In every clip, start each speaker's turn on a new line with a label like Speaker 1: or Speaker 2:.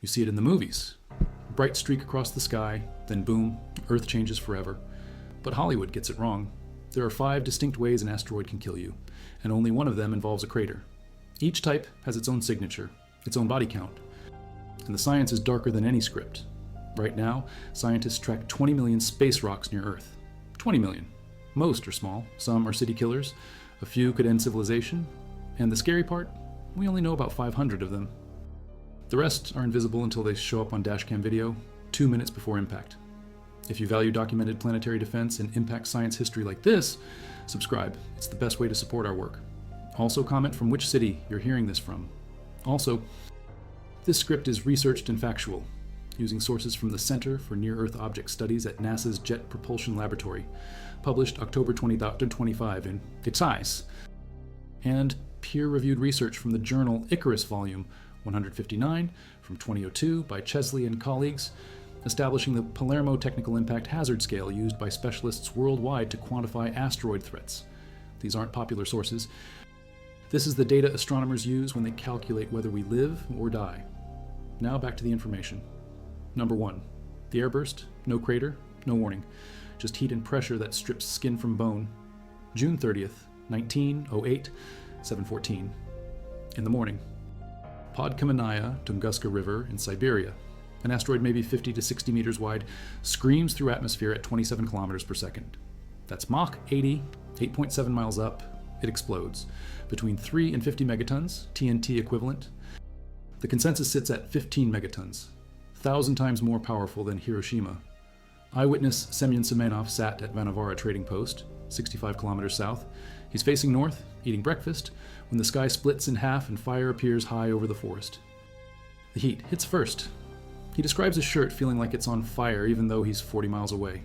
Speaker 1: You see it in the movies. Bright streak across the sky, then boom, Earth changes forever. But Hollywood gets it wrong. There are 5 distinct ways an asteroid can kill you, and only one of them involves a crater. Each type has its own signature, its own body count. And the science is darker than any script. Right now, scientists track 20 million space rocks near Earth. 20 million. Most are small, some are city killers, a few could end civilization, and the scary part, we only know about 500 of them. The rest are invisible until they show up on dashcam video 2 minutes before impact. If you value documented planetary defense and impact science history like this, subscribe. It's the best way to support our work. Also comment from which city you're hearing this from. Also, this script is researched and factual, using sources from the Center for Near-Earth Object Studies at NASA's Jet Propulsion Laboratory, published October 2025 in Science, and peer-reviewed research from the journal Icarus Volume 159 from 2002 by Chesley and colleagues, establishing the Palermo Technical Impact Hazard Scale used by specialists worldwide to quantify asteroid threats. These aren't popular sources. This is the data astronomers use when they calculate whether we live or die. Now back to the information. Number 1. The airburst, no crater, no warning. Just heat and pressure that strips skin from bone. June 30th, 1908, 7:14. In the morning. Podkamennaya Tunguska River in Siberia. An asteroid maybe 50 to 60 meters wide, screams through atmosphere at 27 kilometers per second. That's Mach 80, 8.7 miles up. It explodes. Between 3 and 50 megatons, TNT equivalent. The consensus sits at 15 megatons, 1,000 times more powerful than Hiroshima. Eyewitness Semyon Semenov sat at Vanavara Trading Post, 65 kilometers south. He's facing north, eating breakfast, when the sky splits in half and fire appears high over the forest. The heat hits first. He describes his shirt feeling like it's on fire even though he's 40 miles away.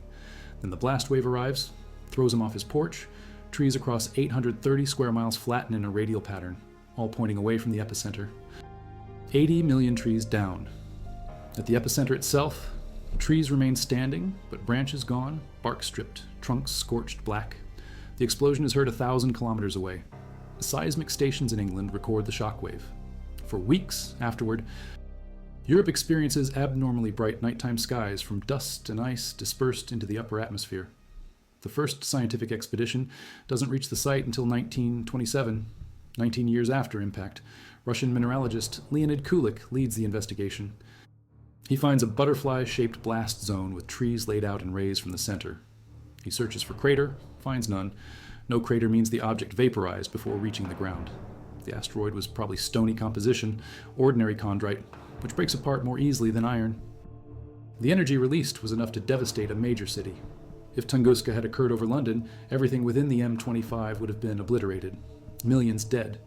Speaker 1: Then the blast wave arrives, throws him off his porch. Trees across 830 square miles flatten in a radial pattern, all pointing away from the epicenter. 80 million trees down. At the epicenter itself, trees remain standing, but branches gone, bark stripped, trunks scorched black. The explosion is heard 1,000 kilometers away. Seismic stations in England record the shockwave. For weeks afterward, Europe experiences abnormally bright nighttime skies from dust and ice dispersed into the upper atmosphere. The first scientific expedition doesn't reach the site until 1927, 19 years after impact. Russian mineralogist Leonid Kulik leads the investigation. He finds a butterfly-shaped blast zone with trees laid out in rays from the center. He searches for crater, finds none. No crater means the object vaporized before reaching the ground. The asteroid was probably stony composition, ordinary chondrite, which breaks apart more easily than iron. The energy released was enough to devastate a major city. If Tunguska had occurred over London, everything within the M25 would have been obliterated. Millions dead.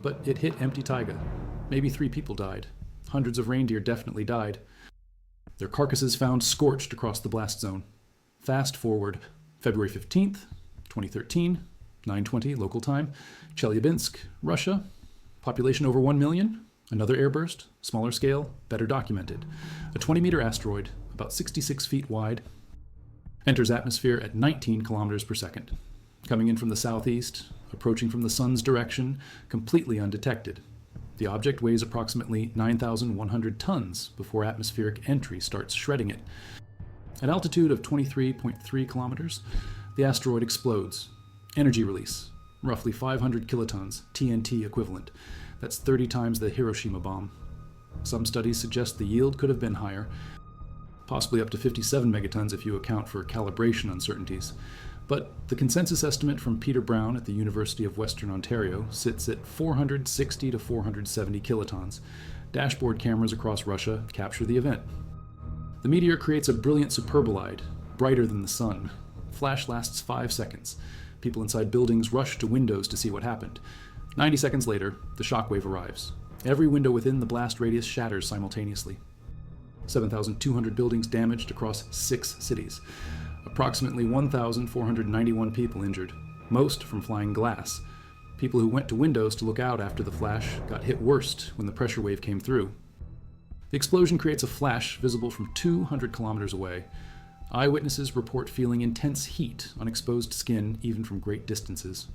Speaker 1: But it hit empty taiga. Maybe 3 people died. Hundreds of reindeer definitely died. Their carcasses found scorched across the blast zone. Fast forward, February 15th, 2013, 9:20 local time, Chelyabinsk, Russia. Population over 1 million. Another airburst, smaller scale, better documented. A 20-meter asteroid, about 66 feet wide, enters atmosphere at 19 kilometers per second. Coming in from the southeast, approaching from the sun's direction, completely undetected. The object weighs approximately 9,100 tons before atmospheric entry starts shredding it. At altitude of 23.3 kilometers, the asteroid explodes. Energy release, roughly 500 kilotons, TNT equivalent. That's 30 times the Hiroshima bomb. Some studies suggest the yield could have been higher, possibly up to 57 megatons if you account for calibration uncertainties. But the consensus estimate from Peter Brown at the University of Western Ontario sits at 460 to 470 kilotons. Dashboard cameras across Russia capture the event. The meteor creates a brilliant superbolide, brighter than the sun. Flash lasts 5 seconds. People inside buildings rush to windows to see what happened. 90 seconds later, the shockwave arrives. Every window within the blast radius shatters simultaneously. 7,200 buildings damaged across 6 cities. Approximately 1,491 people injured, most from flying glass. People who went to windows to look out after the flash got hit worst when the pressure wave came through. The explosion creates a flash visible from 200 kilometers away. Eyewitnesses report feeling intense heat on exposed skin even from great distances.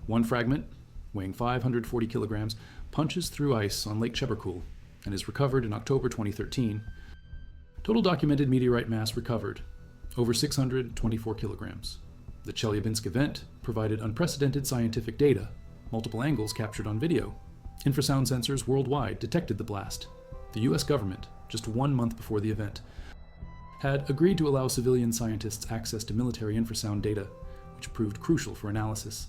Speaker 1: One fragment, weighing 540 kilograms, punches through ice on Lake Chebarkul. and is recovered in October 2013. Total documented meteorite mass recovered, over 624 kilograms. The Chelyabinsk event provided unprecedented scientific data, multiple angles captured on video. Infrasound sensors worldwide detected the blast. The US government, just 1 month before the event, had agreed to allow civilian scientists access to military infrasound data, which proved crucial for analysis.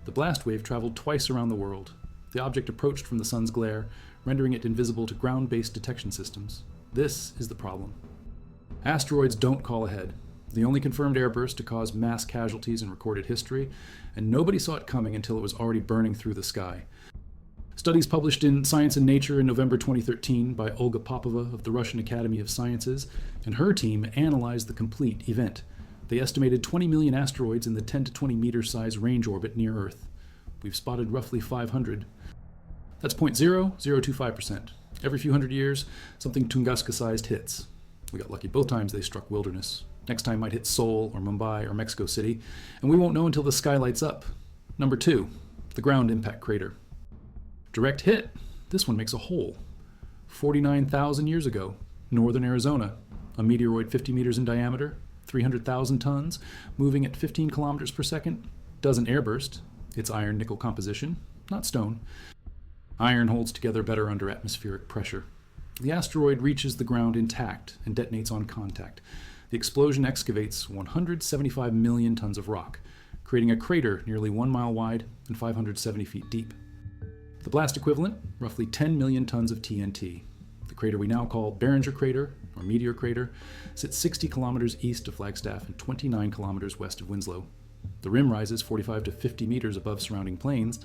Speaker 1: The blast wave traveled twice around the world. The object approached from the sun's glare, rendering it invisible to ground-based detection systems. This is the problem. Asteroids don't call ahead. The only confirmed airburst to cause mass casualties in recorded history, and nobody saw it coming until it was already burning through the sky. Studies published in Science and Nature in November 2013 by Olga Popova of the Russian Academy of Sciences and her team analyzed the complete event. They estimated 20 million asteroids in the 10 to 20 meter size range orbit near Earth. We've spotted roughly 500. That's 0.0025%. Every few hundred years, something Tunguska-sized hits. We got lucky both times they struck wilderness. Next time might hit Seoul or Mumbai or Mexico City, and we won't know until the sky lights up. Number 2, the ground impact crater. Direct hit. This one makes a hole. 49,000 years ago, northern Arizona, a meteoroid 50 meters in diameter, 300,000 tons, moving at 15 kilometers per second, doesn't airburst. It's iron-nickel composition, not stone. Iron holds together better under atmospheric pressure. The asteroid reaches the ground intact and detonates on contact. The explosion excavates 175 million tons of rock, creating a crater nearly 1 mile wide and 570 feet deep. The blast equivalent, roughly 10 million tons of TNT. The crater we now call Barringer Crater, or Meteor Crater, sits 60 kilometers east of Flagstaff and 29 kilometers west of Winslow. The rim rises 45 to 50 meters above surrounding plains.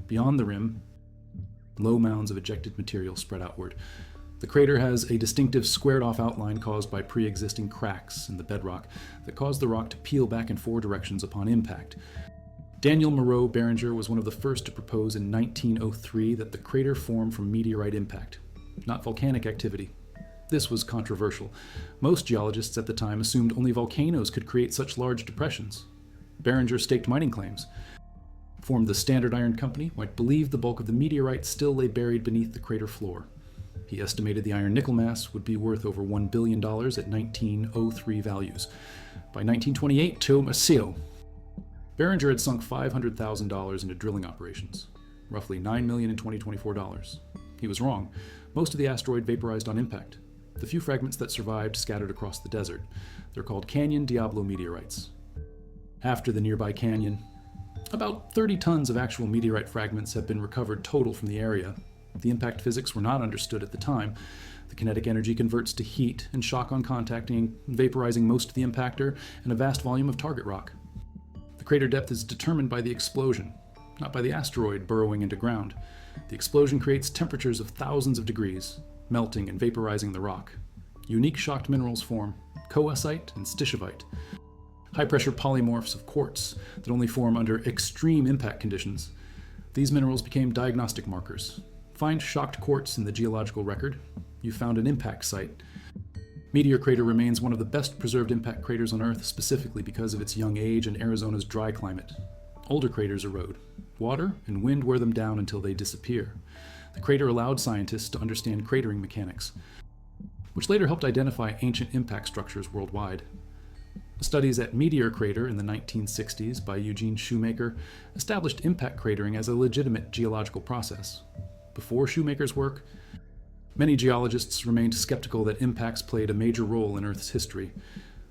Speaker 1: Beyond the rim, low mounds of ejected material spread outward. The crater has a distinctive squared-off outline caused by pre-existing cracks in the bedrock that cause the rock to peel back in 4 directions upon impact. Daniel Moreau Barringer was one of the first to propose in 1903 that the crater formed from meteorite impact, not volcanic activity. This was controversial. Most geologists at the time assumed only volcanoes could create such large depressions. Barringer staked mining claims, formed the Standard Iron Company, might believe the bulk of the meteorite still lay buried beneath the crater floor. He estimated the iron-nickel mass would be worth over $1 billion at 1903 values. By 1928, Masio. Barringer had sunk $500,000 into drilling operations, roughly $9 million in 2024 dollars. He was wrong. Most of the asteroid vaporized on impact. The few fragments that survived scattered across the desert. They're called Canyon Diablo meteorites. After the nearby canyon, about 30 tons of actual meteorite fragments have been recovered total from the area. The impact physics were not understood at the time. The kinetic energy converts to heat and shock on contacting, vaporizing most of the impactor and a vast volume of target rock. The crater depth is determined by the explosion, not by the asteroid burrowing into ground. The explosion creates temperatures of thousands of degrees, melting and vaporizing the rock. Unique shocked minerals form, coesite and stishovite, high-pressure polymorphs of quartz that only form under extreme impact conditions. These minerals became diagnostic markers. Find shocked quartz in the geological record. You found an impact site. Meteor Crater remains one of the best preserved impact craters on Earth specifically because of its young age and Arizona's dry climate. Older craters erode. Water and wind wear them down until they disappear. The crater allowed scientists to understand cratering mechanics, which later helped identify ancient impact structures worldwide. Studies at Meteor Crater in the 1960s by Eugene Shoemaker established impact cratering as a legitimate geological process. Before Shoemaker's work, many geologists remained skeptical that impacts played a major role in Earth's history.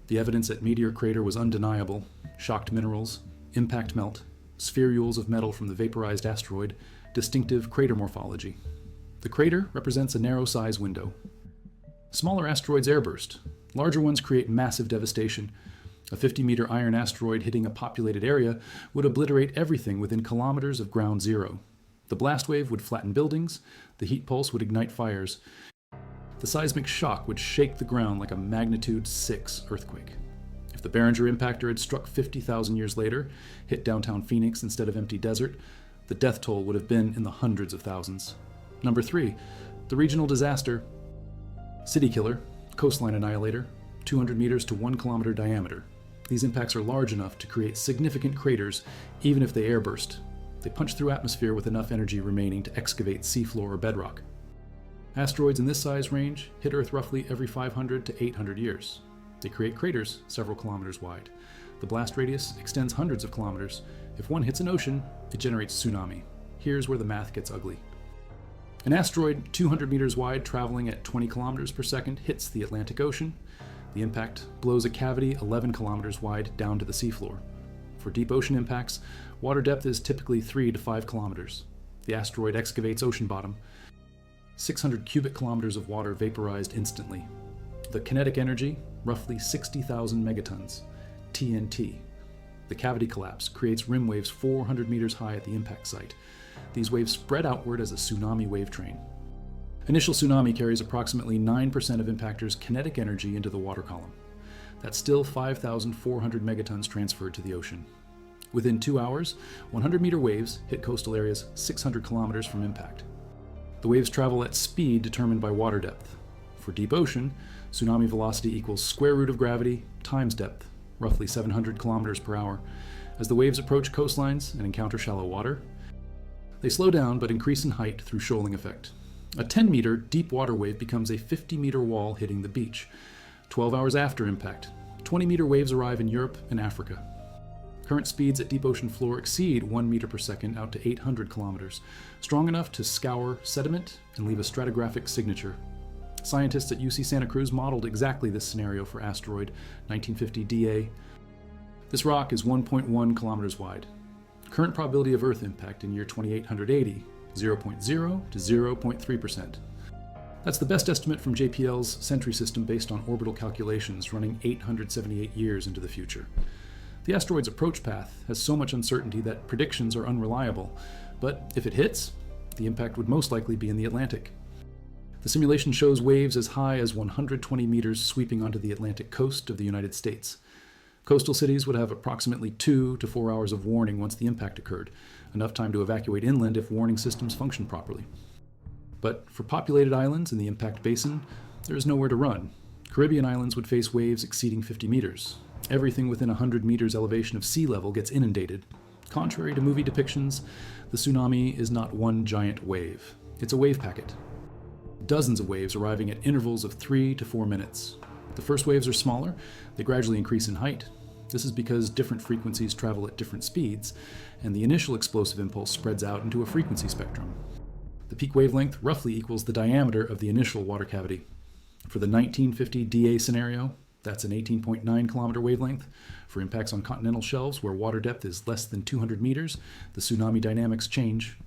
Speaker 1: The evidence at Meteor Crater was undeniable: shocked minerals, impact melt, spherules of metal from the vaporized asteroid, distinctive crater morphology. The crater represents a narrow size window. Smaller asteroids airburst. Larger ones create massive devastation. A 50-meter iron asteroid hitting a populated area would obliterate everything within kilometers of ground zero. The blast wave would flatten buildings, the heat pulse would ignite fires. The seismic shock would shake the ground like a magnitude 6 earthquake. If the Barringer impactor had struck 50,000 years later, hit downtown Phoenix instead of empty desert, the death toll would have been in the hundreds of thousands. Number 3, the regional disaster. City killer, coastline annihilator, 200 meters to 1 kilometer diameter. These impacts are large enough to create significant craters even if they airburst. They punch through atmosphere with enough energy remaining to excavate seafloor or bedrock. Asteroids in this size range hit Earth roughly every 500 to 800 years. They create craters several kilometers wide. The blast radius extends hundreds of kilometers. If one hits an ocean, it generates tsunami. Here's where the math gets ugly. An asteroid 200 meters wide traveling at 20 kilometers per second hits the Atlantic Ocean. The impact blows a cavity 11 kilometers wide down to the seafloor. For deep ocean impacts, water depth is typically 3 to 5 kilometers. The asteroid excavates ocean bottom. 600 cubic kilometers of water vaporized instantly. The kinetic energy, roughly 60,000 megatons, TNT. The cavity collapse creates rim waves 400 meters high at the impact site. These waves spread outward as a tsunami wave train. Initial tsunami carries approximately 9% of impactors' kinetic energy into the water column. That's still 5,400 megatons transferred to the ocean. Within 2 hours, 100-meter waves hit coastal areas 600 kilometers from impact. The waves travel at speed determined by water depth. For deep ocean, tsunami velocity equals square root of gravity times depth, roughly 700 kilometers per hour. As the waves approach coastlines and encounter shallow water, they slow down but increase in height through shoaling effect. A 10-meter deep water wave becomes a 50-meter wall hitting the beach. 12 hours after impact, 20-meter waves arrive in Europe and Africa. Current speeds at deep ocean floor exceed 1 meter per second out to 800 kilometers, strong enough to scour sediment and leave a stratigraphic signature. Scientists at UC Santa Cruz modeled exactly this scenario for asteroid 1950 DA. This rock is 1.1 kilometers wide. Current probability of Earth impact in year 2880, 0.0 to 0.3%. That's the best estimate from JPL's Sentry system based on orbital calculations running 878 years into the future. The asteroid's approach path has so much uncertainty that predictions are unreliable, but if it hits, the impact would most likely be in the Atlantic. The simulation shows waves as high as 120 meters sweeping onto the Atlantic coast of the United States. Coastal cities would have approximately 2 to 4 hours of warning once the impact occurred, enough time to evacuate inland if warning systems function properly. But for populated islands in the impact basin, there is nowhere to run. Caribbean islands would face waves exceeding 50 meters. Everything within 100 meters elevation of sea level gets inundated. Contrary to movie depictions, the tsunami is not one giant wave. It's a wave packet. Dozens of waves arriving at intervals of 3 to 4 minutes. The first waves are smaller. They gradually increase in height. This is because different frequencies travel at different speeds, and the initial explosive impulse spreads out into a frequency spectrum. The peak wavelength roughly equals the diameter of the initial water cavity. For the 1950 DA scenario, that's an 18.9 kilometer wavelength. For impacts on continental shelves where water depth is less than 200 meters, the tsunami dynamics change.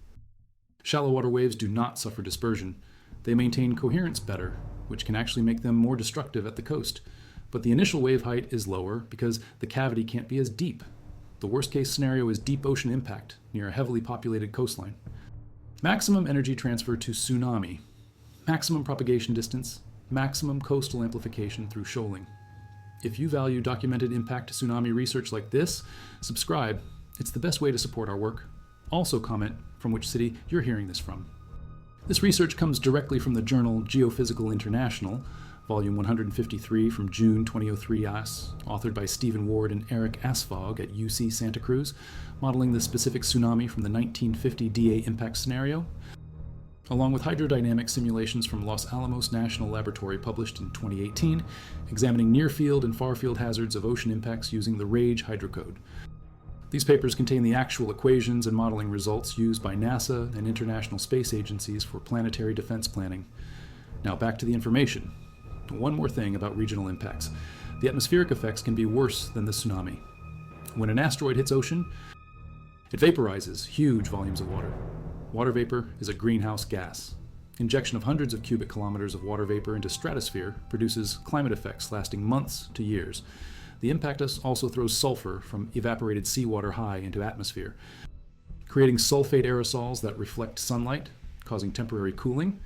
Speaker 1: Shallow water waves do not suffer dispersion. They maintain coherence better, which can actually make them more destructive at the coast. But the initial wave height is lower because the cavity can't be as deep. The worst case scenario is deep ocean impact near a heavily populated coastline. Maximum energy transfer to tsunami. Maximum propagation distance. Maximum coastal amplification through shoaling. If you value documented impact tsunami research like this, subscribe. It's the best way to support our work. Also comment from which city you're hearing this from. This research comes directly from the journal Geophysical International, volume 153 from June 2003 authored by Stephen Ward and Eric Asfog at UC Santa Cruz, modeling the specific tsunami from the 1950 DA impact scenario, along with hydrodynamic simulations from Los Alamos National Laboratory published in 2018, examining near-field and far-field hazards of ocean impacts using the RAGE hydrocode. These papers contain the actual equations and modeling results used by NASA and international space agencies for planetary defense planning. Now back to the information. One more thing about regional impacts. The atmospheric effects can be worse than the tsunami. When an asteroid hits ocean, it vaporizes huge volumes of water. Water vapor is a greenhouse gas. Injection of hundreds of cubic kilometers of water vapor into stratosphere produces climate effects lasting months to years. The impact also throws sulfur from evaporated seawater high into atmosphere, creating sulfate aerosols that reflect sunlight, causing temporary cooling.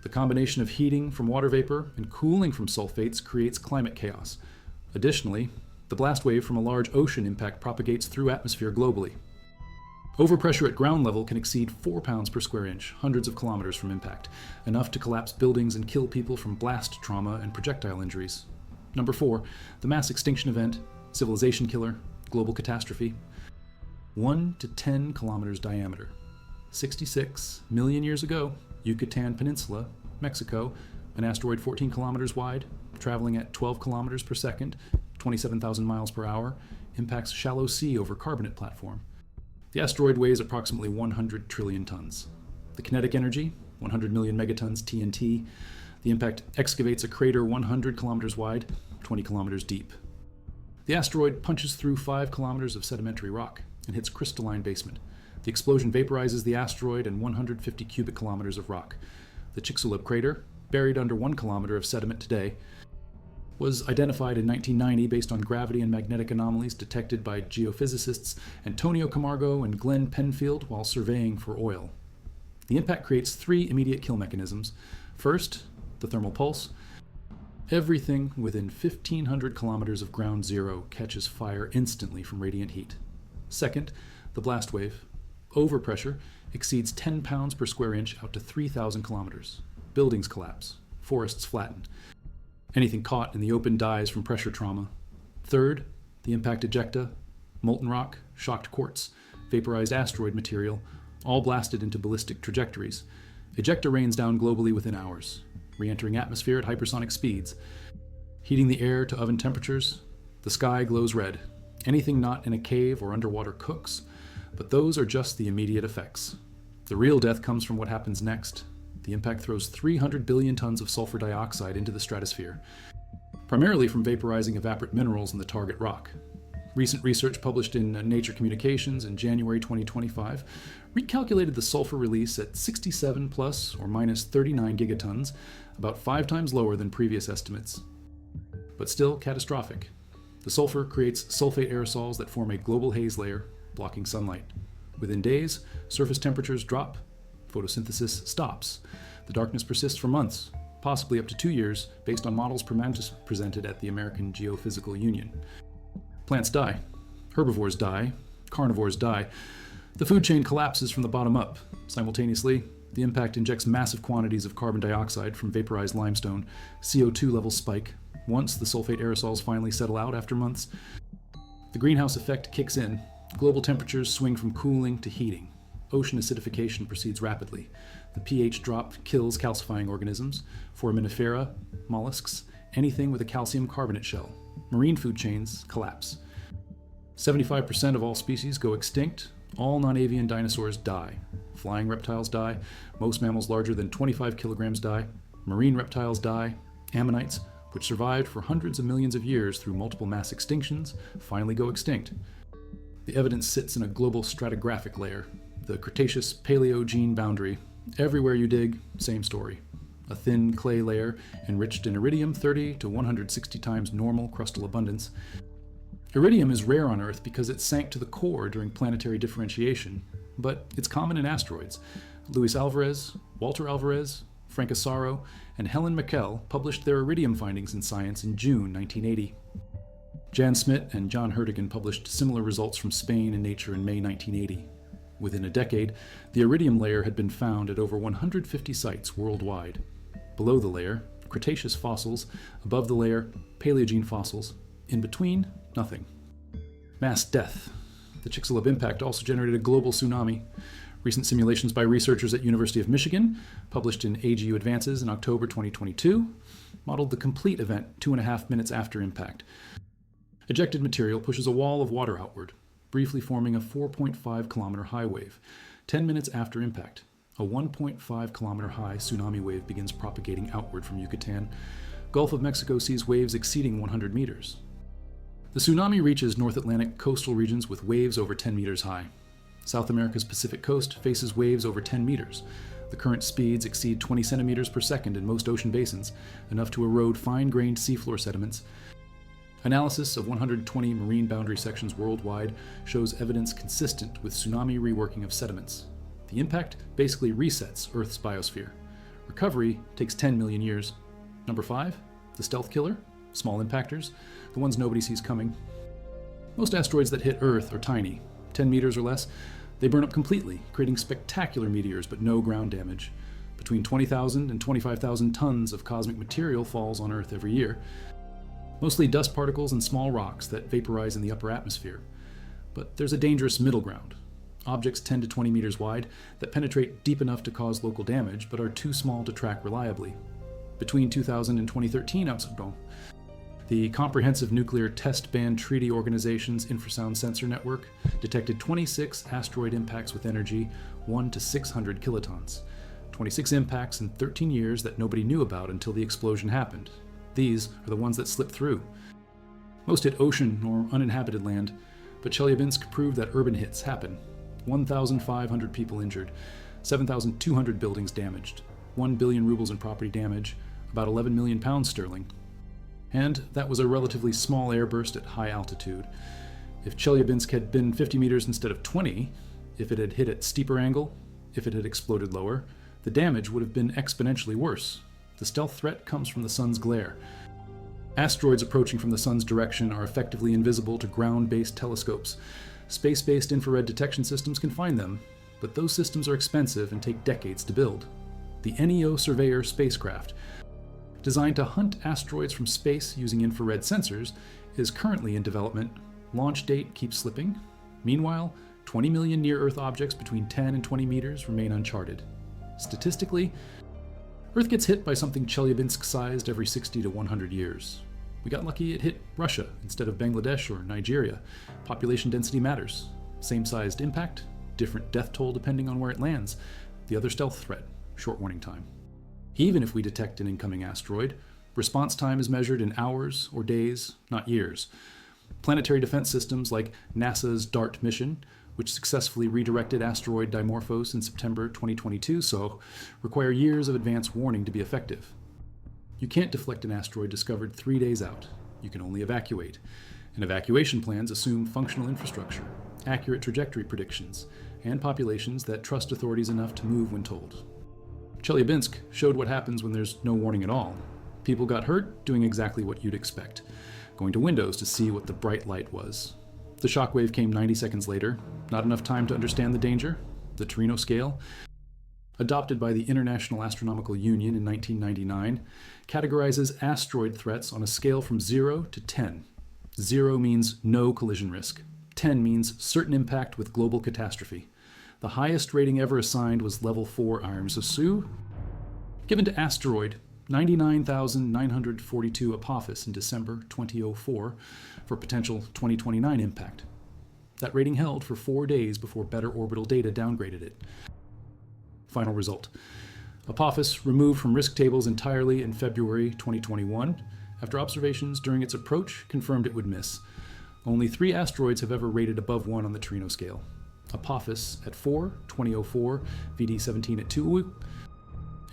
Speaker 1: The combination of heating from water vapor and cooling from sulfates creates climate chaos. Additionally, the blast wave from a large ocean impact propagates through atmosphere globally. Overpressure at ground level can exceed 4 pounds per square inch, hundreds of kilometers from impact, enough to collapse buildings and kill people from blast trauma and projectile injuries. Number 4, the mass extinction event, civilization killer, global catastrophe. 1 to 10 kilometers diameter. 66 million years ago, Yucatan Peninsula Mexico, an asteroid 14 kilometers wide, traveling at 12 kilometers per second, 27,000 miles per hour, impacts shallow sea over carbonate platform. The asteroid weighs approximately 100 trillion tons. The kinetic energy, 100 million megatons TNT. The impact excavates a crater 100 kilometers wide, 20 kilometers deep. The asteroid punches through 5 kilometers of sedimentary rock and hits crystalline basement. The explosion vaporizes the asteroid and 150 cubic kilometers of rock. The Chicxulub crater, buried under 1 kilometer of sediment today, was identified in 1990 based on gravity and magnetic anomalies detected by geophysicists Antonio Camargo and Glenn Penfield while surveying for oil. The impact creates 3 immediate kill mechanisms. First, the thermal pulse. Everything within 1,500 kilometers of ground zero catches fire instantly from radiant heat. Second, the blast wave. Overpressure exceeds 10 pounds per square inch out to 3,000 kilometers. Buildings collapse. Forests flatten. Anything caught in the open dies from pressure trauma. Third, the impact ejecta, molten rock, shocked quartz, vaporized asteroid material, all blasted into ballistic trajectories. Ejecta rains down globally within hours, re-entering atmosphere at hypersonic speeds. Heating the air to oven temperatures, the sky glows red. Anything not in a cave or underwater cooks, but those are just the immediate effects. The real death comes from what happens next. The impact throws 300 billion tons of sulfur dioxide into the stratosphere, primarily from vaporizing evaporate minerals in the target rock. Recent research published in Nature Communications in January 2025 recalculated the sulfur release at 67 plus or minus 39 gigatons, about 5 times lower than previous estimates, but still catastrophic. The sulfur creates sulfate aerosols that form a global haze layer, blocking sunlight. Within days, surface temperatures drop, photosynthesis stops. The darkness persists for months, possibly up to 2 years, based on models presented at the American Geophysical Union. Plants die, herbivores die, carnivores die. The food chain collapses from the bottom up. Simultaneously, the impact injects massive quantities of carbon dioxide from vaporized limestone. CO2 levels spike. Once the sulfate aerosols finally settle out after months, the greenhouse effect kicks in. Global temperatures swing from cooling to heating. Ocean acidification proceeds rapidly. The pH drop kills calcifying organisms, foraminifera, mollusks, anything with a calcium carbonate shell. Marine food chains collapse. 75% of all species go extinct. All non-avian dinosaurs die. Flying reptiles die. Most mammals larger than 25 kilograms die. Marine reptiles die. Ammonites, which survived for hundreds of millions of years through multiple mass extinctions, finally go extinct. The evidence sits in a global stratigraphic layer, the Cretaceous-Paleogene boundary. Everywhere you dig, same story. A thin clay layer enriched in iridium 30 to 160 times normal crustal abundance. Iridium is rare on Earth because it sank to the core during planetary differentiation, but it's common in asteroids. Luis Alvarez, Walter Alvarez, Frank Asaro, and Helen McKell published their iridium findings in Science in June 1980. Jan Smit and John Hertigan published similar results from Spain in Nature in May 1980. Within a decade, the iridium layer had been found at over 150 sites worldwide. Below the layer, Cretaceous fossils. Above the layer, Paleogene fossils. In between, nothing. Mass death. The Chicxulub impact also generated a global tsunami. Recent simulations by researchers at University of Michigan, published in AGU Advances in October 2022, modeled the complete event 2.5 minutes after impact. Ejected material pushes a wall of water outward, briefly forming a 4.5 kilometer high wave. 10 minutes after impact, a 1.5 kilometer high tsunami wave begins propagating outward from Yucatan. Gulf of Mexico sees waves exceeding 100 meters. The tsunami reaches North Atlantic coastal regions with waves over 10 meters high. South America's Pacific coast faces waves over 10 meters. The current speeds exceed 20 centimeters per second in most ocean basins, enough to erode fine-grained seafloor sediments. Analysis of 120 marine boundary sections worldwide shows evidence consistent with tsunami reworking of sediments. The impact basically resets Earth's biosphere. Recovery takes 10 million years. Number 5, the stealth killer, small impactors, the ones nobody sees coming. Most asteroids that hit Earth are tiny, 10 meters or less. They burn up completely, creating spectacular meteors but no ground damage. Between 20,000 and 25,000 tons of cosmic material falls on Earth every year. Mostly dust particles and small rocks that vaporize in the upper atmosphere. But there's a dangerous middle ground. objects 10 to 20 meters wide that penetrate deep enough to cause local damage but are too small to track reliably. Between 2000 and 2013, the Comprehensive Nuclear Test Ban Treaty Organization's infrasound sensor network detected 26 asteroid impacts with energy 1 to 600 kilotons. 26 impacts in 13 years that nobody knew about until the explosion happened. These are the ones that slipped through. Most hit ocean or uninhabited land, but Chelyabinsk proved that urban hits happen. 1,500 people injured, 7,200 buildings damaged, 1 billion rubles in property damage, about 11 million pounds sterling. And that was a relatively small airburst at high altitude. If Chelyabinsk had been 50 meters instead of 20, if it had hit at steeper angle, if it had exploded lower, the damage would have been exponentially worse. The stealth threat comes from the sun's glare. Asteroids approaching from the sun's direction are effectively invisible to ground-based telescopes. Space-based infrared detection systems can find them, but those systems are expensive and take decades to build. The NEO Surveyor spacecraft, designed to hunt asteroids from space using infrared sensors, is currently in development. Launch date keeps slipping. Meanwhile, 20 million near-Earth objects between 10 and 20 meters remain uncharted. Statistically, Earth gets hit by something Chelyabinsk-sized every 60 to 100 years. We got lucky it hit Russia instead of Bangladesh or Nigeria. Population density matters. Same-sized impact, different death toll depending on where it lands. The other stealth threat, short warning time. Even if we detect an incoming asteroid, response time is measured in hours or days, not years. Planetary defense systems like NASA's DART mission, which successfully redirected asteroid Dimorphos in September 2022, require years of advance warning to be effective. You can't deflect an asteroid discovered 3 days out. You can only evacuate. And evacuation plans assume functional infrastructure, accurate trajectory predictions, and populations that trust authorities enough to move when told. Chelyabinsk showed what happens when there's no warning at all. People got hurt doing exactly what you'd expect, going to windows to see what the bright light was. The shockwave came 90 seconds later, not enough time to understand the danger. The Torino scale, adopted by the International Astronomical Union in 1999, categorizes asteroid threats on a scale from 0 to 10. 0 means no collision risk. 10 means certain impact with global catastrophe. The highest rating ever assigned was level 4 Irms of Sioux, given to asteroid 99,942 Apophis in December 2004 for potential 2029 impact. That rating held for 4 days before better orbital data downgraded it. Final result. Apophis removed from risk tables entirely in February 2021 after observations during its approach confirmed it would miss. Only 3 asteroids have ever rated above 1 on the Torino scale. Apophis at 4, 2004, VD17 at 2,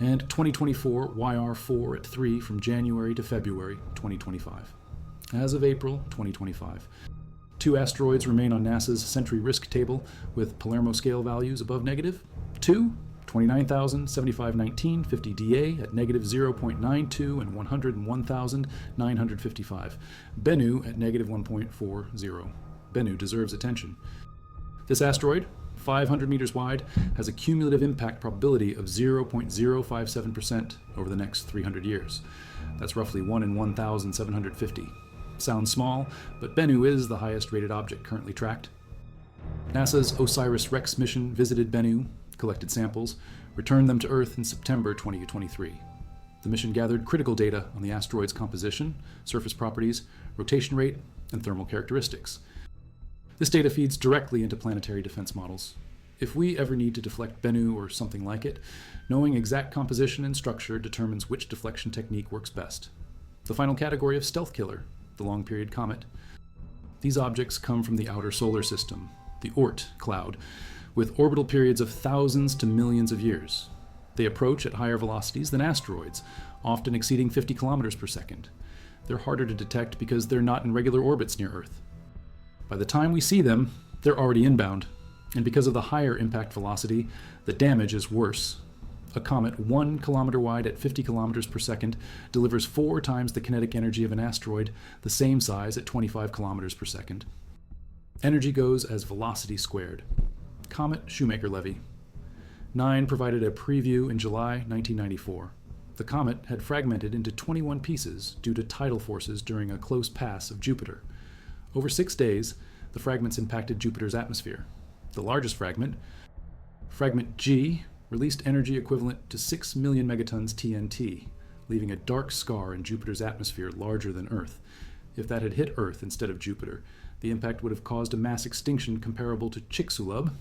Speaker 1: and 2024 YR4 at 3 from January to February 2025. As of April 2025, 2 asteroids remain on NASA's Sentry Risk Table with Palermo scale values above negative. 2, 29,07519 50 DA at negative 0.92 and 101,955. Bennu at negative 1.40. Bennu deserves attention. This asteroid, 500 meters wide, has a cumulative impact probability of 0.057% over the next 300 years. That's roughly 1 in 1,750. Sounds small, but Bennu is the highest rated object currently tracked. NASA's OSIRIS-REx mission visited Bennu, collected samples, returned them to Earth in September 2023. The mission gathered critical data on the asteroid's composition, surface properties, rotation rate, and thermal characteristics. This data feeds directly into planetary defense models. If we ever need to deflect Bennu or something like it, knowing exact composition and structure determines which deflection technique works best. The final category of stealth killer, the long-period comet. These objects come from the outer solar system, the Oort cloud, with orbital periods of thousands to millions of years. They approach at higher velocities than asteroids, often exceeding 50 kilometers per second. They're harder to detect because they're not in regular orbits near Earth. By the time we see them, they're already inbound, and because of the higher impact velocity, the damage is worse. A comet 1 kilometer wide at 50 kilometers per second delivers 4 times the kinetic energy of an asteroid the same size at 25 kilometers per second. Energy goes as velocity squared. Comet Shoemaker-Levy. 9 provided a preview in July 1994. The comet had fragmented into 21 pieces due to tidal forces during a close pass of Jupiter. Over 6 days, the fragments impacted Jupiter's atmosphere. The largest fragment, Fragment G, released energy equivalent to 6 million megatons TNT, leaving a dark scar in Jupiter's atmosphere larger than Earth. If that had hit Earth instead of Jupiter, the impact would have caused a mass extinction comparable to Chicxulub.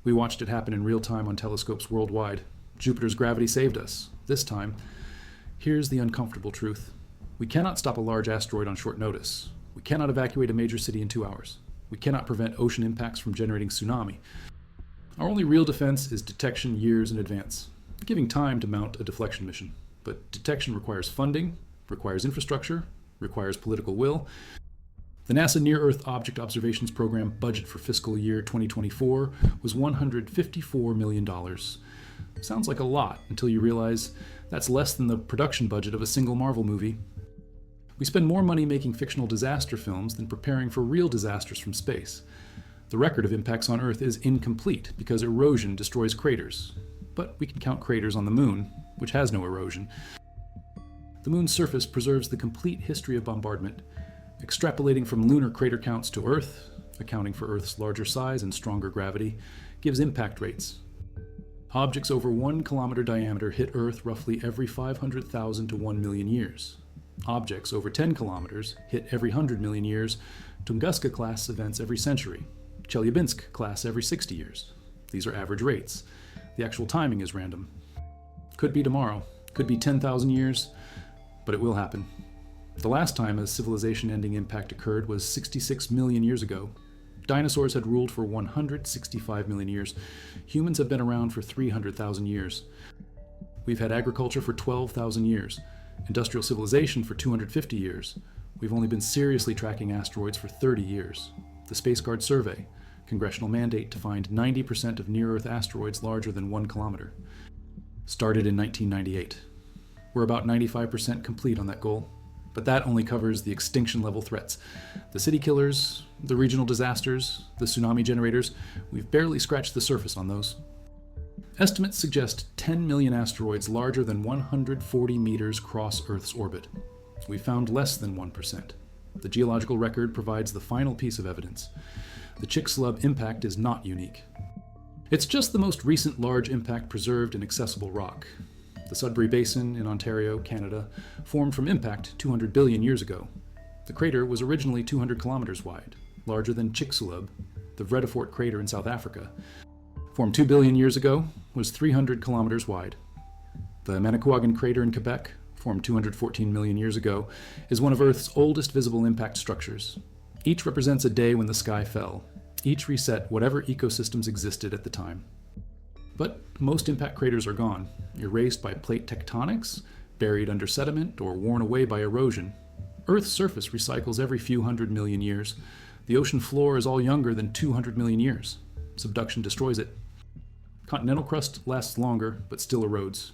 Speaker 1: We watched it happen in real time on telescopes worldwide. Jupiter's gravity saved us. This time, here's the uncomfortable truth. We cannot stop a large asteroid on short notice. We cannot evacuate a major city in 2 hours. We cannot prevent ocean impacts from generating tsunami. Our only real defense is detection years in advance, giving time to mount a deflection mission. But detection requires funding, requires infrastructure, requires political will. The NASA Near-Earth Object Observations Program budget for fiscal year 2024 was $154 million. Sounds like a lot until you realize that's less than the production budget of a single Marvel movie. We spend more money making fictional disaster films than preparing for real disasters from space. The record of impacts on Earth is incomplete because erosion destroys craters. But we can count craters on the Moon, which has no erosion. The Moon's surface preserves the complete history of bombardment. Extrapolating from lunar crater counts to Earth, accounting for Earth's larger size and stronger gravity, gives impact rates. Objects over 1 kilometer diameter hit Earth roughly every 500,000 to 1 million years. Objects over 10 kilometers hit every 100 million years, Tunguska-class events every century, Chelyabinsk-class every 60 years. These are average rates. The actual timing is random. Could be tomorrow, could be 10,000 years, but it will happen. The last time a civilization-ending impact occurred was 66 million years ago. Dinosaurs had ruled for 165 million years. Humans have been around for 300,000 years. We've had agriculture for 12,000 years, industrial civilization for 250 years. We've only been seriously tracking asteroids for 30 years. The Space Guard Survey, congressional mandate to find 90% of near-Earth asteroids larger than 1 kilometer, started in 1998. We're about 95% complete on that goal. But that only covers the extinction-level threats. The city killers, the regional disasters, the tsunami generators, we've barely scratched the surface on those. Estimates suggest 10 million asteroids larger than 140 meters cross Earth's orbit. We found less than 1%. The geological record provides the final piece of evidence. The Chicxulub impact is not unique. It's just the most recent large impact preserved in accessible rock. The Sudbury Basin in Ontario, Canada, formed from impact 200 billion years ago. The crater was originally 200 kilometers wide, larger than Chicxulub, the Vredefort crater in South Africa. Formed 2 billion years ago, was 300 kilometers wide. The Manicouagan crater in Quebec, formed 214 million years ago, is one of Earth's oldest visible impact structures. Each represents a day when the sky fell. Each reset whatever ecosystems existed at the time. But most impact craters are gone, erased by plate tectonics, buried under sediment, or worn away by erosion. Earth's surface recycles every few 100 million years. The ocean floor is all younger than 200 million years. Subduction destroys it. Continental crust lasts longer, but still erodes.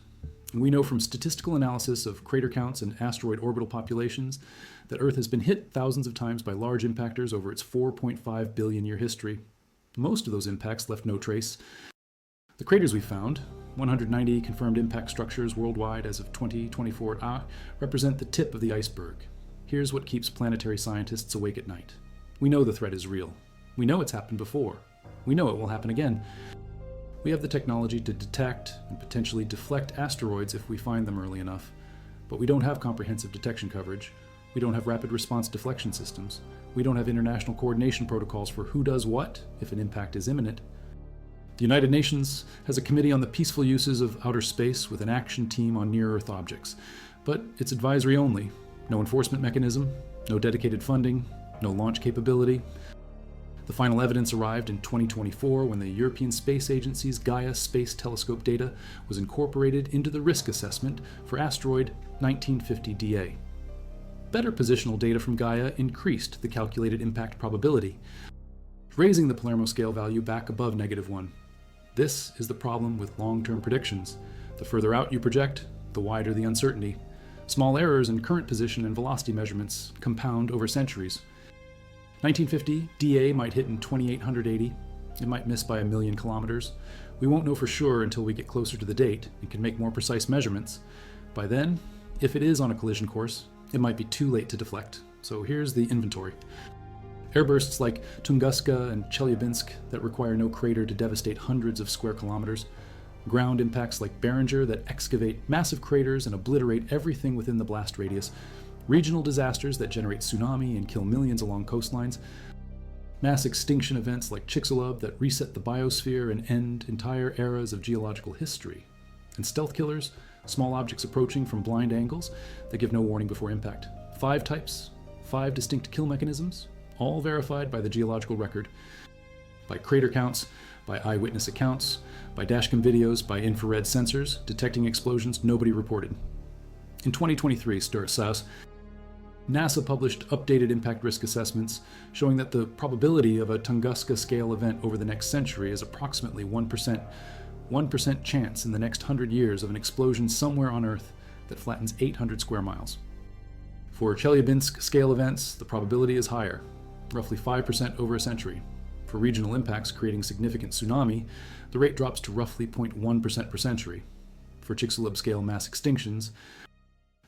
Speaker 1: And we know from statistical analysis of crater counts and asteroid orbital populations that Earth has been hit thousands of times by large impactors over its 4.5 billion year history. Most of those impacts left no trace. The craters we found, 190 confirmed impact structures worldwide as of 2024, represent the tip of the iceberg. Here's what keeps planetary scientists awake at night. We know the threat is real. We know it's happened before. We know it will happen again. We have the technology to detect and potentially deflect asteroids if we find them early enough, but we don't have comprehensive detection coverage. We don't have rapid response deflection systems. We don't have international coordination protocols for who does what if an impact is imminent. The United Nations has a committee on the peaceful uses of outer space with an action team on near-Earth objects, but it's advisory only. No enforcement mechanism, no dedicated funding, no launch capability. The final evidence arrived in 2024 when the European Space Agency's Gaia Space Telescope data was incorporated into the risk assessment for asteroid 1950 DA. Better positional data from Gaia increased the calculated impact probability, raising the Palermo scale value back above -1. This is the problem with long-term predictions. The further out you project, the wider the uncertainty. Small errors in current position and velocity measurements compound over centuries. 1950 DA might hit in 2880. It might miss by 1 million kilometers. We won't know for sure until we get closer to the date and can make more precise measurements. By then, if it is on a collision course, it might be too late to deflect. So here's the inventory. Airbursts like Tunguska and Chelyabinsk that require no crater to devastate hundreds of square kilometers. Ground impacts like Barringer that excavate massive craters and obliterate everything within the blast radius. Regional disasters that generate tsunami and kill millions along coastlines. Mass extinction events like Chicxulub that reset the biosphere and end entire eras of geological history. And stealth killers, small objects approaching from blind angles that give no warning before impact. 5 types, 5 distinct kill mechanisms, all verified by the geological record. By crater counts, by eyewitness accounts, by dashcam videos, by infrared sensors, detecting explosions nobody reported. In 2023, Stursaus, NASA published updated impact risk assessments showing that the probability of a Tunguska-scale event over the next century is approximately 1%. 1% chance in the next 100 years of an explosion somewhere on Earth that flattens 800 square miles. For Chelyabinsk-scale events, the probability is higher, roughly 5% over a century. For regional impacts creating significant tsunami, the rate drops to roughly 0.1% per century. For Chicxulub-scale mass extinctions,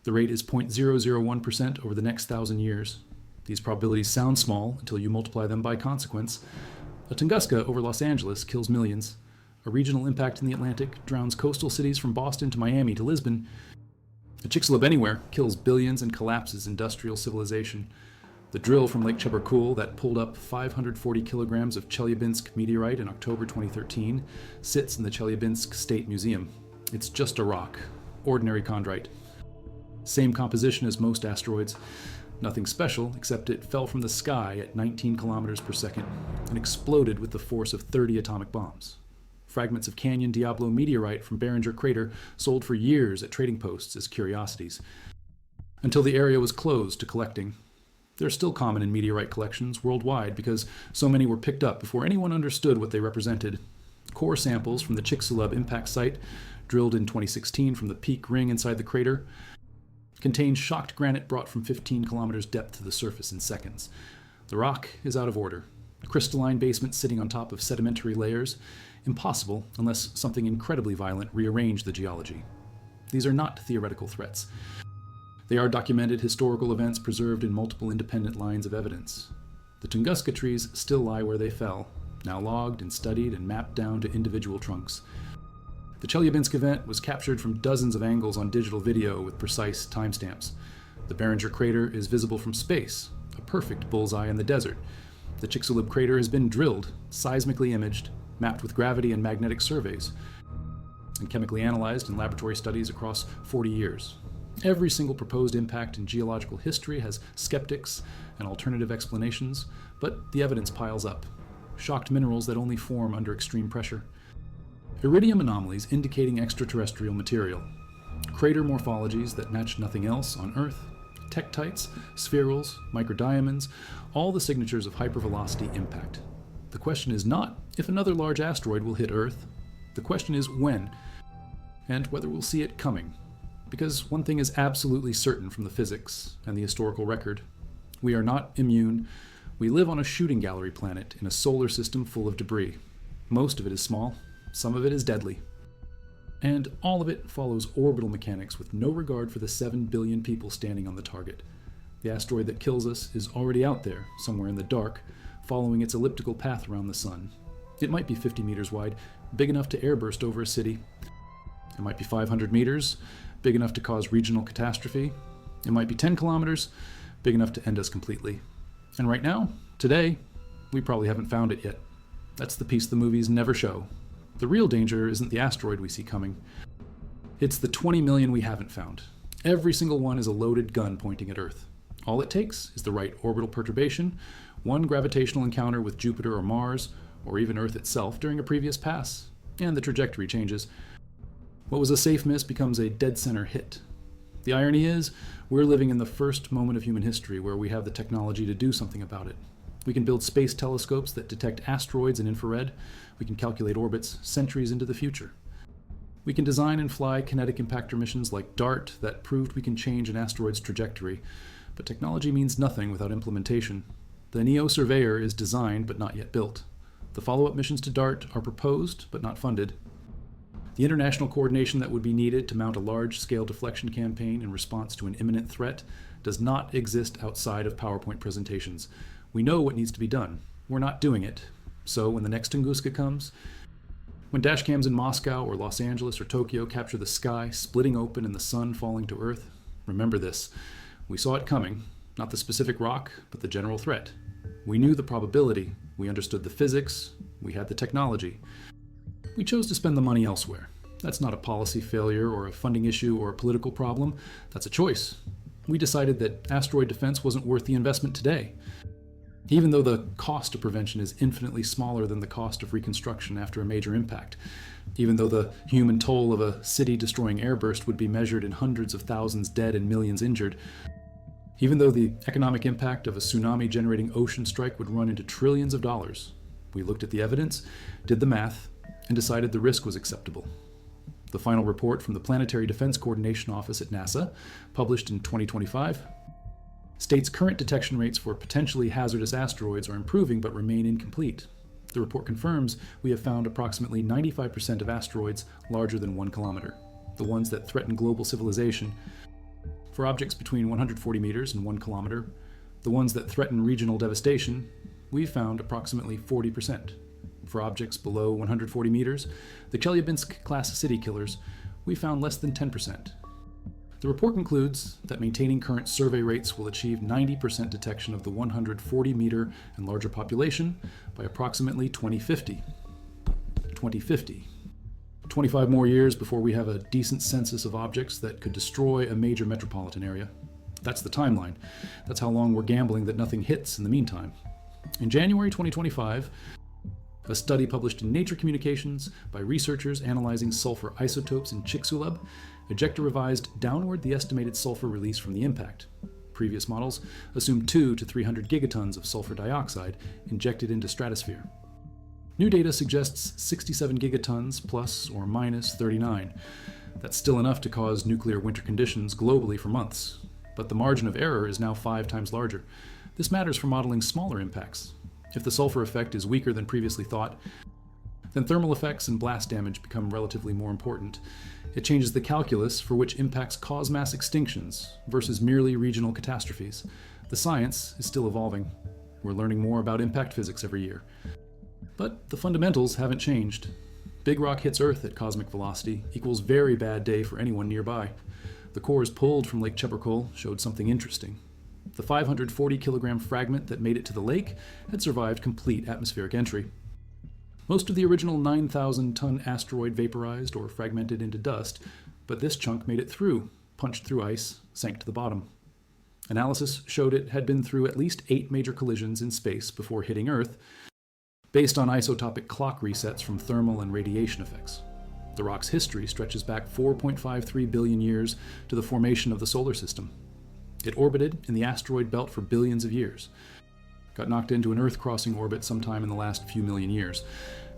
Speaker 1: the rate is 0.001% over the next 1,000 years. These probabilities sound small until you multiply them by consequence. A Tunguska over Los Angeles kills millions. A regional impact in the Atlantic drowns coastal cities from Boston to Miami to Lisbon. A Chicxulub anywhere kills billions and collapses industrial civilization. The drill from Lake Chebarkul that pulled up 540 kilograms of Chelyabinsk meteorite in October 2013 sits in the Chelyabinsk State Museum. It's just a rock, ordinary chondrite. Same composition as most asteroids. Nothing special, except it fell from the sky at 19 kilometers per second and exploded with the force of 30 atomic bombs. Fragments of Canyon Diablo meteorite from Barringer crater sold for years at trading posts as curiosities, until the area was closed to collecting. They're still common in meteorite collections worldwide because so many were picked up before anyone understood what they represented. Core samples from the Chicxulub impact site, drilled in 2016 from the peak ring inside the crater, contains shocked granite brought from 15 kilometers depth to the surface in seconds. The rock is out of order. Crystalline basement sitting on top of sedimentary layers. Impossible unless something incredibly violent rearranged the geology. These are not theoretical threats. They are documented historical events preserved in multiple independent lines of evidence. The Tunguska trees still lie where they fell, now logged and studied and mapped down to individual trunks. The Chelyabinsk event was captured from dozens of angles on digital video with precise timestamps. The Barringer crater is visible from space, a perfect bullseye in the desert. The Chicxulub crater has been drilled, seismically imaged, mapped with gravity and magnetic surveys, and chemically analyzed in laboratory studies across 40 years. Every single proposed impact in geological history has skeptics and alternative explanations, but the evidence piles up. Shocked minerals that only form under extreme pressure. Iridium anomalies indicating extraterrestrial material. Crater morphologies that match nothing else on Earth. Tektites, spherules, microdiamonds, all the signatures of hypervelocity impact. The question is not if another large asteroid will hit Earth. The question is when, and whether we'll see it coming. Because one thing is absolutely certain from the physics and the historical record. We are not immune. We live on a shooting gallery planet in a solar system full of debris. Most of it is small, some of it is deadly. And all of it follows orbital mechanics with no regard for the 7 billion people standing on the target. The asteroid that kills us is already out there, somewhere in the dark, following its elliptical path around the sun. It might be 50 meters wide, big enough to airburst over a city. It might be 500 meters, big enough to cause regional catastrophe. It might be 10 kilometers, big enough to end us completely. And right now, today, we probably haven't found it yet. That's the piece the movies never show. The real danger isn't the asteroid we see coming. It's the 20 million we haven't found. Every single one is a loaded gun pointing at Earth. All it takes is the right orbital perturbation, one gravitational encounter with Jupiter or Mars, or even Earth itself during a previous pass, and the trajectory changes. What was a safe miss becomes a dead center hit. The irony is, we're living in the first moment of human history where we have the technology to do something about it. We can build space telescopes that detect asteroids in infrared. We can calculate orbits centuries into the future. We can design and fly kinetic impactor missions like DART that proved we can change an asteroid's trajectory. But technology means nothing without implementation. The NEO Surveyor is designed but not yet built. The follow-up missions to DART are proposed but not funded. The international coordination that would be needed to mount a large-scale deflection campaign in response to an imminent threat does not exist outside of PowerPoint presentations. We know what needs to be done. We're not doing it. So when the next Tunguska comes, when dashcams in Moscow or Los Angeles or Tokyo capture the sky splitting open and the sun falling to Earth, remember this. We saw it coming, not the specific rock, but the general threat. We knew the probability, we understood the physics, we had the technology. We chose to spend the money elsewhere. That's not a policy failure or a funding issue or a political problem. That's a choice. We decided that asteroid defense wasn't worth the investment today. Even though the cost of prevention is infinitely smaller than the cost of reconstruction after a major impact, even though the human toll of a city-destroying airburst would be measured in hundreds of thousands dead and millions injured, even though the economic impact of a tsunami-generating ocean strike would run into trillions of dollars, we looked at the evidence, did the math, and decided the risk was acceptable. The final report from the Planetary Defense Coordination Office at NASA, published in 2025, states current detection rates for potentially hazardous asteroids are improving but remain incomplete. The report confirms we have found approximately 95% of asteroids larger than 1 kilometer, the ones that threaten global civilization. For objects between 140 meters and 1 kilometer, the ones that threaten regional devastation, we've found approximately 40%. For objects below 140 meters, the Chelyabinsk-class city killers, we found less than 10%. The report concludes that maintaining current survey rates will achieve 90% detection of the 140-meter and larger population by approximately 2050. 25 more years before we have a decent census of objects that could destroy a major metropolitan area. That's the timeline. That's how long we're gambling that nothing hits in the meantime. In January 2025, a study published in Nature Communications by researchers analyzing sulfur isotopes in Chicxulub ejector-revised downward the estimated sulfur release from the impact. Previous models assumed 2 to 300 gigatons of sulfur dioxide injected into stratosphere. New data suggests 67 gigatons plus or minus 39. That's still enough to cause nuclear winter conditions globally for months. But the margin of error is now 5 times larger. This matters for modeling smaller impacts. If the sulfur effect is weaker than previously thought, then thermal effects and blast damage become relatively more important. It changes the calculus for which impacts cause mass extinctions versus merely regional catastrophes. The science is still evolving. We're learning more about impact physics every year. But the fundamentals haven't changed. Big rock hits Earth at cosmic velocity equals very bad day for anyone nearby. The cores pulled from Lake Chebarkul showed something interesting. The 540-kilogram fragment that made it to the lake had survived complete atmospheric entry. Most of the original 9,000-ton asteroid vaporized or fragmented into dust, but this chunk made it through, punched through ice, sank to the bottom. Analysis showed it had been through at least 8 major collisions in space before hitting Earth, based on isotopic clock resets from thermal and radiation effects. The rock's history stretches back 4.53 billion years to the formation of the solar system. It orbited in the asteroid belt for billions of years, got knocked into an Earth-crossing orbit sometime in the last few million years,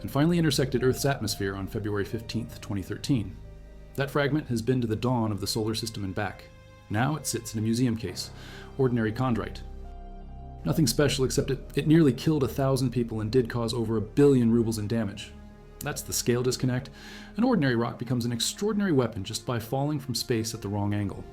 Speaker 1: and finally intersected Earth's atmosphere on February 15, 2013. That fragment has been to the dawn of the solar system and back. Now it sits in a museum case, ordinary chondrite. Nothing special except it nearly killed 1,000 people and did cause over 1 billion rubles in damage. That's the scale disconnect. An ordinary rock becomes an extraordinary weapon just by falling from space at the wrong angle.